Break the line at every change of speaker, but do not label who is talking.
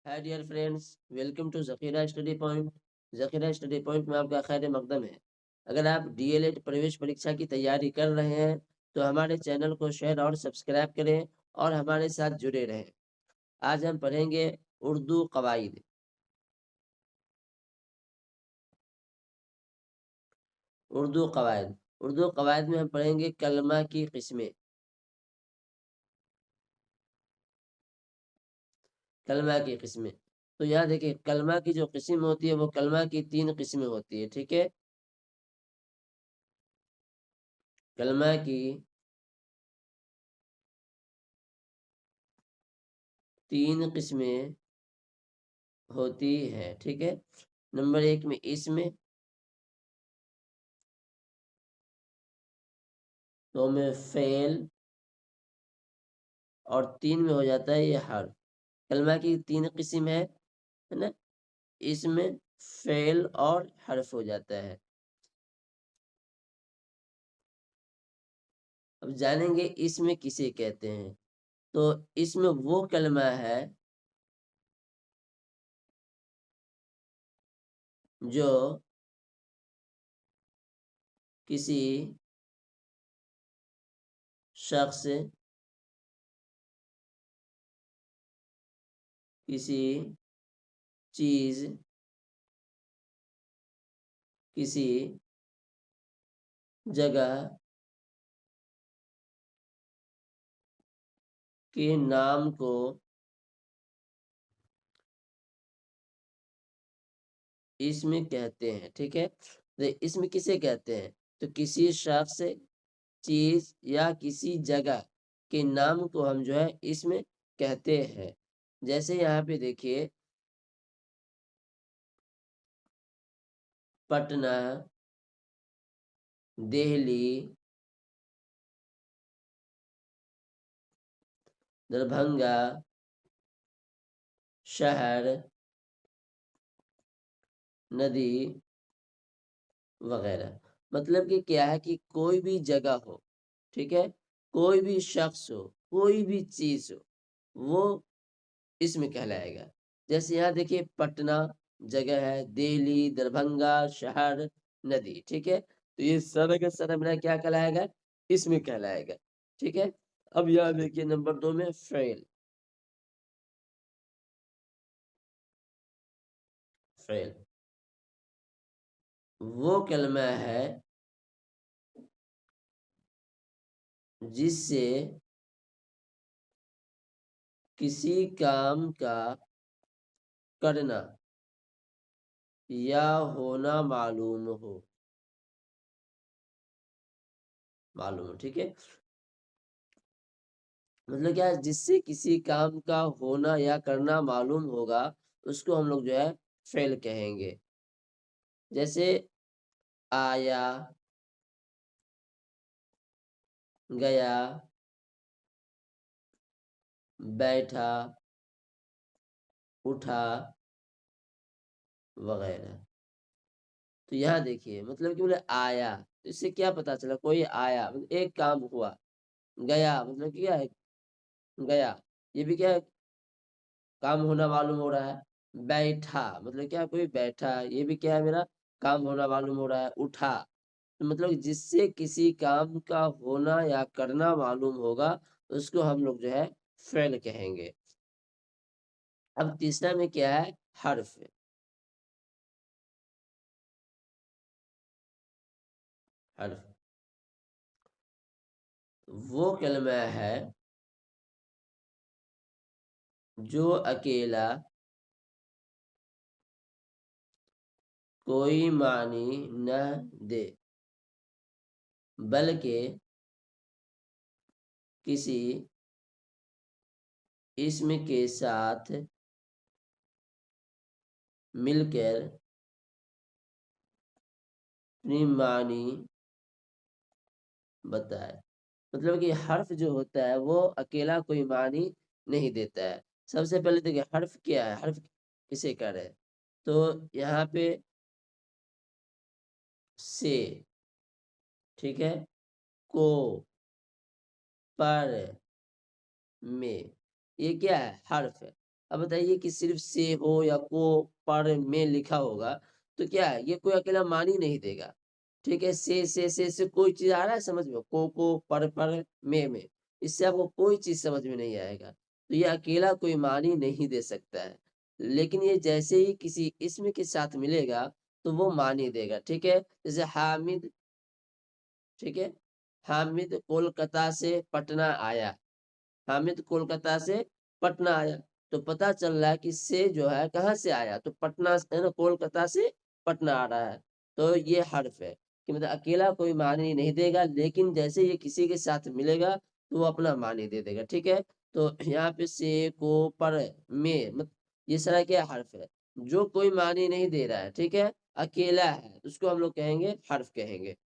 Hi dear friends, welcome to Zakhira study point. Zakhira study point में आपका खैर मकदम है। अगर आप डीएलएड प्रवेश परीक्षा की तैयारी कर रहे हैं तो हमारे चैनल को शेयर और सब्सक्राइब करें और हमारे साथ जुड़े रहें। आज हम पढ़ेंगे उर्दू कवायद। उर्दू कवायद उर्दू कवायद में हम पढ़ेंगे कलमा की किस्में। कलमा की किस्में, तो यहाँ देखिए कलमा की जो किस्म होती है वो कलमा की 3 किस्में होती है। ठीक है, कलमा की 3 किस्में होती है। ठीक है, नंबर 1 में इसमें, 2 में फेल और 3 में हो जाता है ये हर्फ। कलमा की 3 किस्म है ना। इसमें फेल और हर्फ हो जाता है। अब जानेंगे इसमें किसे कहते हैं। तो इसमें वो कलमा है जो किसी शख्स, किसी चीज, किसी जगह के नाम को इसमें कहते हैं। ठीक है, तो इसमें किसे कहते हैं, तो किसी शख्स, चीज या किसी जगह के नाम को हम जो है इसमें कहते हैं। जैसे यहाँ पे देखिए पटना, दिल्ली, दरभंगा, शहर, नदी वगैरह। मतलब कि क्या है कि कोई भी जगह हो, ठीक है, कोई भी शख्स हो, कोई भी चीज हो, वो इसमें कहलाएगा। जैसे यहाँ देखिए पटना जगह है, दिल्ली, दरभंगा, शहर, नदी। ठीक है, तो ये सारा का सारा मेरा क्या कहलाएगा, इसमें कहलाएगा। ठीक है, अब यहाँ देखिए नंबर 2 में फेल। फेल वो कलमा है जिससे किसी काम का करना या होना मालूम हो। ठीक है, मतलब क्या है, जिससे किसी काम का होना या करना मालूम होगा उसको हम लोग जो है फेल कहेंगे। जैसे आया, गया, बैठा, उठा वगैरह। तो यहाँ देखिए मतलब कि बोले आया, तो इससे क्या पता चला, कोई आया मतलब एक काम हुआ। गया मतलब क्या है, गया, ये भी क्या है, काम होना मालूम हो रहा है। बैठा मतलब क्या, कोई बैठा, ये भी क्या है, मेरा काम होना मालूम हो रहा है। उठा तो मतलब जिससे किसी काम का होना या करना मालूम होगा उसको हम लोग जो है फेल कहेंगे। अब तीसरा में क्या है, हर्फ। हर्फ वो कलमा है जो अकेला कोई मानी न दे, बल्कि किसी इसम के साथ मिलकर अपनी मानी बताए। मतलब कि हर्फ जो होता है वो अकेला कोई मानी नहीं देता है। सबसे पहले देखिए हर्फ क्या है, हर्फ किसे कह रहे हैं, तो यहाँ पे से, ठीक है, को, पर, में, ये क्या है, हर्फ है। अब बताइए कि सिर्फ से हो या को, पर, में लिखा होगा, तो क्या है, ये कोई अकेला मान ही नहीं देगा। ठीक है, से कोई चीज़ आ रहा है समझ में? को, पर, में। इससे आपको कोई चीज़ समझ में नहीं आएगा। तो ये अकेला कोई मान ही नहीं दे सकता है। लेकिन ये जैसे ही किसी इसम के साथ मिलेगा, तो वो मान ही देगा। ठीक है? जैसे हामिद, ठीक है? हामिद कोलकाता से पटना आया। हामिद कोलकाता से पटना आया। तो पता चल रहा है कि से जो है कहाँ से आया? तो पटना से है ना, कोलकाता से पटना आ रहा है। तो ये हर्फ है कि मतलब अकेला कोई मानी नहीं देगा, लेकिन जैसे ये किसी के साथ मिलेगा तो वो अपना मानी दे देगा। ठीक है? तो यहाँ पे से, को, पर, में ये सारा क्या हर्फ है? जो कोई मानी नहीं दे रहा है, ठीक है? अकेला है, उसको हम लोग कहेंगे हर्फ कहेंगे।